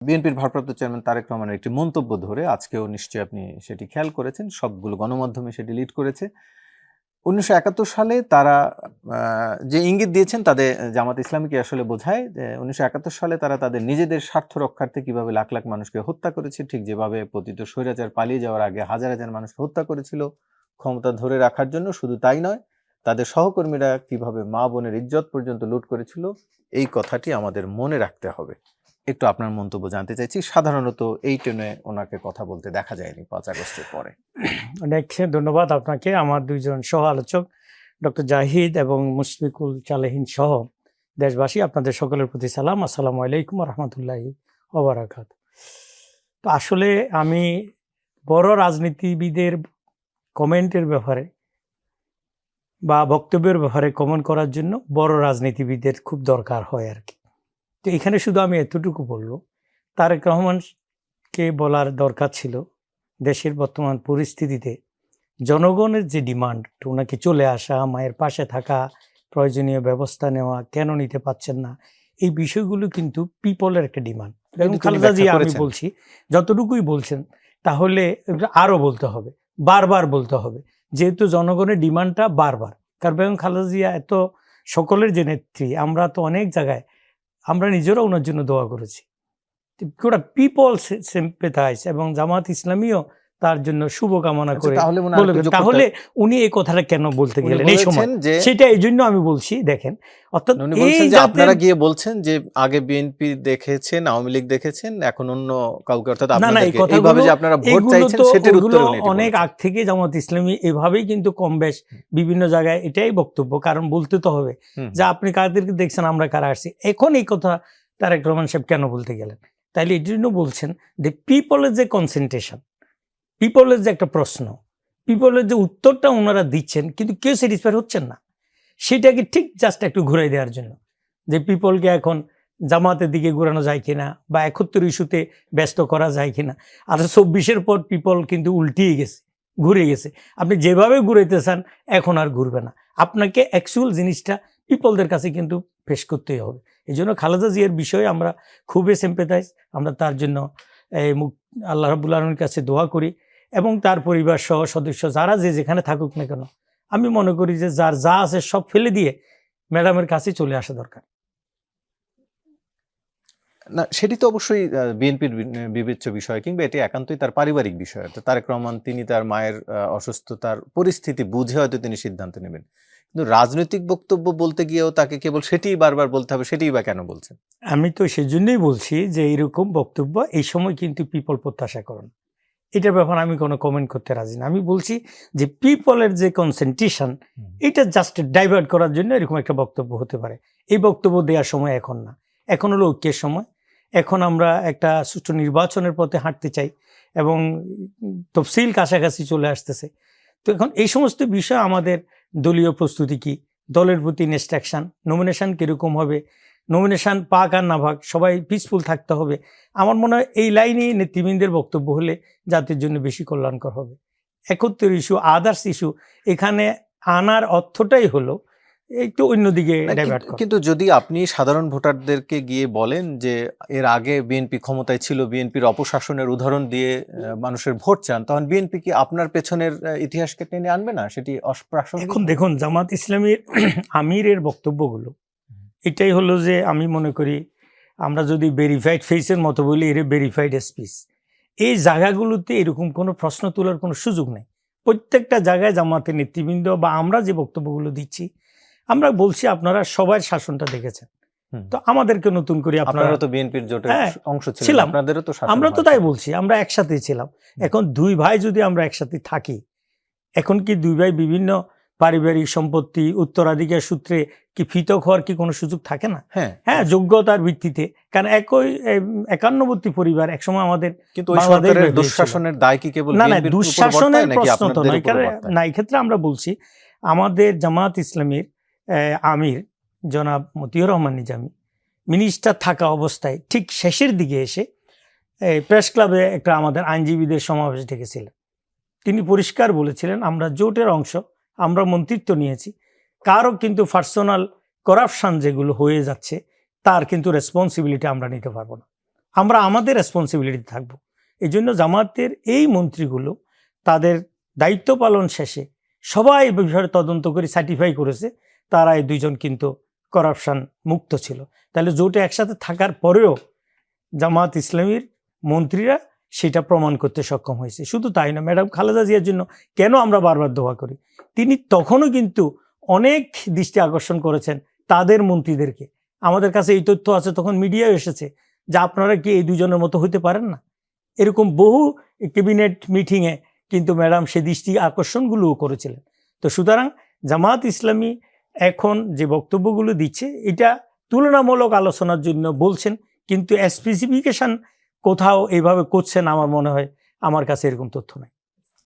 বিএনপির ভারপ্রাপ্ত চেয়ারম্যান তারেক রহমানের একটি মন্তব্য ধরে আজকেও নিশ্চয়ই আপনি সেটি খেয়াল করেছেন, সবগুলো গণমাধ্যমে সেটি লিড করেছে। 1971 সালে তারা যে ইঙ্গিত দিয়েছেন তাদের জামাত ইসলামীকে আসলে বোঝায় যে 1971 সালে তারা তাদের নিজেদের স্বার্থ রক্ষার্থে কিভাবে লাখ লাখ মানুষকে হত্যা করেছে, ঠিক যেভাবে পতিত স্বৈরাচার পালিয়ে যাওয়ার আগে হাজার হাজার মানুষকে হত্যা করেছিল ক্ষমতা ধরে রাখার জন্য। শুধু তাই নয়, তাদের সহকর্মীরা কিভাবে মা বোনের ইজ্জত পর্যন্ত লুট করেছিল, এই কথাটি আমাদের মনে রাখতে হবে। একটু আপনার মন্তব্য জানতে চাইছি। সাধারণত এই টেনে ওনাকে কথা বলতে দেখা যায়নি 5 আগস্টের পরে। অনেক ধন্যবাদ আপনাকে। আমার দুইজন সহ আলোচক ডক্টর জাহিদ এবং মুশফিকুল চালেহীন সহ দেশবাসী, আপনাদের সকলের প্রতি সালাম। আসসালামু আলাইকুম রহমতুল্লাহি ওয়া বারাকাতুহু। তো আসলে আমি বড় রাজনীতিবিদের কমেন্টের ব্যাপারে বা বক্তব্যের ব্যাপারে কমেন্ট করার জন্য বড় রাজনীতিবিদের খুব দরকার হয় আর কি। তো এখানে শুধু আমি এতটুকু বলবো, তারেক রহমানকে বলার দরকার ছিল দেশের বর্তমান পরিস্থিতিতে জনগণের যে ডিমান্ড, ওনাকে চলে আসা, মায়ের পাশে থাকা, প্রয়োজনীয় ব্যবস্থা নেওয়া, কেন নিতে পারছেন না, এই বিষয়গুলো কিন্তু পিপলের একটা ডিমান্ড। এবং খালেদা জিয়া আমি বলছি যতটুকুই বলছেন, তাহলে আরও বলতে হবে, বারবার বলতে হবে, যেহেতু জনগণের ডিমান্ডটা বারবার। কারণ বেগম খালেদা জিয়া এত সকলের যে নেত্রী, আমরা তো অনেক জায়গায় আমরা নিজেরাও ওনার জন্য দোয়া করেছি। গোটা পিপল সিম্প্যাথাইজ এবং জামাত ইসলামীও তার জন্য শুভকামনা করে তাহলে উনি এই কথাটা কেন বলতে গেলেন এই সময়, সেটা এই জন্য আমি বলছি। দেখেন, অর্থাৎ আপনারা গিয়ে বলছেন যে আগে বিএনপি দেখেছেন, আওয়ামী লীগ দেখেছেন, এখন অন্য কাউকে, অর্থাৎ এইভাবে যে আপনারা ভোট চাইছেন সেটার উত্তর অনেক আগ থেকে জামাত ইসলামী এভাবেই কিন্তু কম বেশ বিভিন্ন জায়গায় এটাই বক্তব্য। কারণ বলতে তো হবে যে আপনি কাদেরকে দেখছেন, আমরা কারা আসছি। এখন এই কথা তারেক রহমান সাহেব কেন বলতে গেলেন? তাইলে এই জন্য বলছেন যে পিপলের যে কনসেন্ট্রেশন, পিপলের যে একটা প্রশ্ন, পিপলের যে উত্তরটা ওনারা দিচ্ছেন কিন্তু কেউ স্যাটিসফাই হচ্ছেন না, সেটাকে ঠিক জাস্ট একটু ঘুরাই দেওয়ার জন্য যে পিপলকে এখন জামাতের দিকে ঘুরানো যায় কিনা বা 71 ইস্যুতে ব্যস্ত করা যায় কিনা। আর 24-এর পর পিপল কিন্তু উল্টিয়ে গেছে, ঘুরে গেছে। আপনি যেভাবে ঘুরাইতে চান এখন আর ঘুরবে না, আপনাকে অ্যাকচুয়াল জিনিসটা পিপলদের কাছে কিন্তু পেশ করতেই হবে। এই জন্য খালেদা জিয়ার বিষয়ে আমরা খুবই সিম্প্যাথাইজ। আমরা তার জন্য আল্লাহ রাব্বুল আলামিনের কাছে দোয়া করি এবং তার পরিবার সহ সদস্য যারা যে যেখানে থাকুক না কেন, আমি মনে করি যে যার যা আছে সব ফেলে দিয়ে ম্যাডামের কাছে চলে আসা দরকার। না, সেটি তো অবশ্যই বিএনপির বিবেচ্য বিষয়, কিংবা এটি একান্তই তার পারিবারিক বিষয়। তারেক রহমান তিনি তার মায়ের অসুস্থতার পরিস্থিতি বুঝে হয়তো তিনি সিদ্ধান্ত নেবেন, কিন্তু রাজনৈতিক বক্তব্য বলতে গিয়েও তাকে কেবল সেটিই বারবার বলতে হবে, সেটিই বা কেন বলছেন? আমি তো সেজন্যই বলছি যে এইরকম বক্তব্য এই সময় কিন্তু পিপল প্রত্যাশা করেন। এটার ব্যাপারে আমি কোনো কমেন্ট করতে রাজি না। আমি বলছি যে পিপলের যে কনসেন্ট্রেশন, এটা জাস্ট ডাইভার্ট করার জন্য এরকম একটা বক্তব্য হতে পারে। এই বক্তব্য দেওয়ার সময় এখন না, এখন হলো ঐক্যের সময়। এখন আমরা একটা সুষ্ঠু নির্বাচনের পথে হাঁটতে চাই এবং তফসিল কাছাকাছি চলে আসতেছে। তো এখন এই সমস্ত বিষয় আমাদের দলীয় প্রস্তুতি কি, দলের প্রতি নেক্সট অ্যাকশন, নমিনেশন কীরকম হবে, নমিনেশন পাক আর না পাক, সবাই পিসফুল থাকতে হবে। আমার মনে হয় এই লাইনে নেতৃবৃন্দের বক্তব্য হলে জাতির জন্য বেশি কল্যাণকর হবে। 71 ইস্যু, আদার্স ইস্যু এখানে আনার অর্থটাই হলো একটু অন্যদিকে ডাইভার্ট করা। কিন্তু যদি আপনি সাধারণ ভোটারদেরকে গিয়ে বলেন যে এর আগে বিএনপি ক্ষমতায় ছিল, বিএনপির অপশাসনের উদাহরণ দিয়ে মানুষের ভোট চান, তখন বিএনপি কি আপনার পেছনের ইতিহাসকে টেনে আনবে না? সেটি অপ্রাসঙ্গিক। এখন দেখুন, জামাত ইসলামীর আমিরের বক্তব্যগুলো এটাই হলো যে আমি মনে করি আমরা যদি ভেরিফাইড ফেসের মতো বলি, এর ভেরিফাইড স্পিচ। এই জায়গাগুলোতে এরকম কোনো প্রশ্ন তোলার কোনো সুযোগ নেই। প্রত্যেকটা জায়গায় জামাতের নেতৃবৃন্দ বা আমরা যে বক্তব্যগুলো দিচ্ছি, আমরা বলছি আপনারা সবার শাসনটা দেখেছেন, তো আমাদেরকে নতুন করে আপনারা তো বিএনপির জোটের অংশ ছিলেন, আপনাদেরও তো শাসন, আমরা তো তাই বলছি, আমরা একসাথেই ছিলাম। এখন দুই ভাই যদি আমরা একসাথে থাকি, এখন কি দুই ভাই বিভিন্ন পারিবারিক সম্পত্তি উত্তরাধিকার সূত্রে কি পৃথক হওয়ার কি কোনো সুযোগ থাকে না? হ্যাঁ, যোগ্যতার ভিত্তিতে। কারণ একই 51বর্তী পরিবার একসময় আমাদের, কিন্তু দুঃশাসনের দায় কি কেবল না, দুঃশাসনের প্রশ্ন তো নয়। কারণ না, এই ক্ষেত্রে আমরা বলছি আমাদের জামাত ইসলামীর আমির জনাব মতিউর রহমান নিজামী মিনিস্টার থাকা অবস্থায় ঠিক শেষের দিকে এসে প্রেস ক্লাবে একটা আমাদের আইনজীবীদের সমাবেশ ডেকেছিলেন। তিনি পরিষ্কার বলেছিলেন আমরা জোটের অংশ, আমরা মন্ত্রিত্ব নিয়েছি, কারও কিন্তু পার্সোনাল করাপশন যেগুলো হয়ে যাচ্ছে তার কিন্তু রেসপন্সিবিলিটি আমরা নিতে পারবো না। আমরা আমাদের রেসপন্সিবিলিটি থাকবো। এই জন্য জামাতের এই মন্ত্রীগুলো তাদের দায়িত্ব পালন শেষে সবাই এই বিষয়ে তদন্ত করে সার্টিফাই করেছে তারা এই দুইজন কিন্তু করাপশন মুক্ত ছিল। তাহলে জোটে একসাথে থাকার পরেও জামাত ইসলামীর মন্ত্রীরা সেটা প্রমাণ করতে সক্ষম হয়েছে। শুধু তাই না, ম্যাডাম খালেদা জিয়ার জন্য কেন আমরা বারবার দোয়া করি, তিনি তখনও কিন্তু অনেক দৃষ্টি আকর্ষণ করেছেন তাদের মন্ত্রীদেরকে। আমাদের কাছে এই তথ্য আছে, তখন মিডিয়ায় এসেছে যে আপনারা কি এই দুজনের মতো হতে পারেন না। এরকম বহু ক্যাবিনেট মিটিংয়ে কিন্তু ম্যাডাম সে দৃষ্টি আকর্ষণগুলোও করেছিলেন। তো সুতরাং জামাত ইসলামী এখন যে বক্তব্যগুলো দিচ্ছে এটা তুলনামূলক আলোচনার জন্য বলছেন, কিন্তু স্পেসিফিকেশন কোথাও এইভাবে করছেন আমার মনে হয়, আমার কাছে এরকম তথ্য নাই।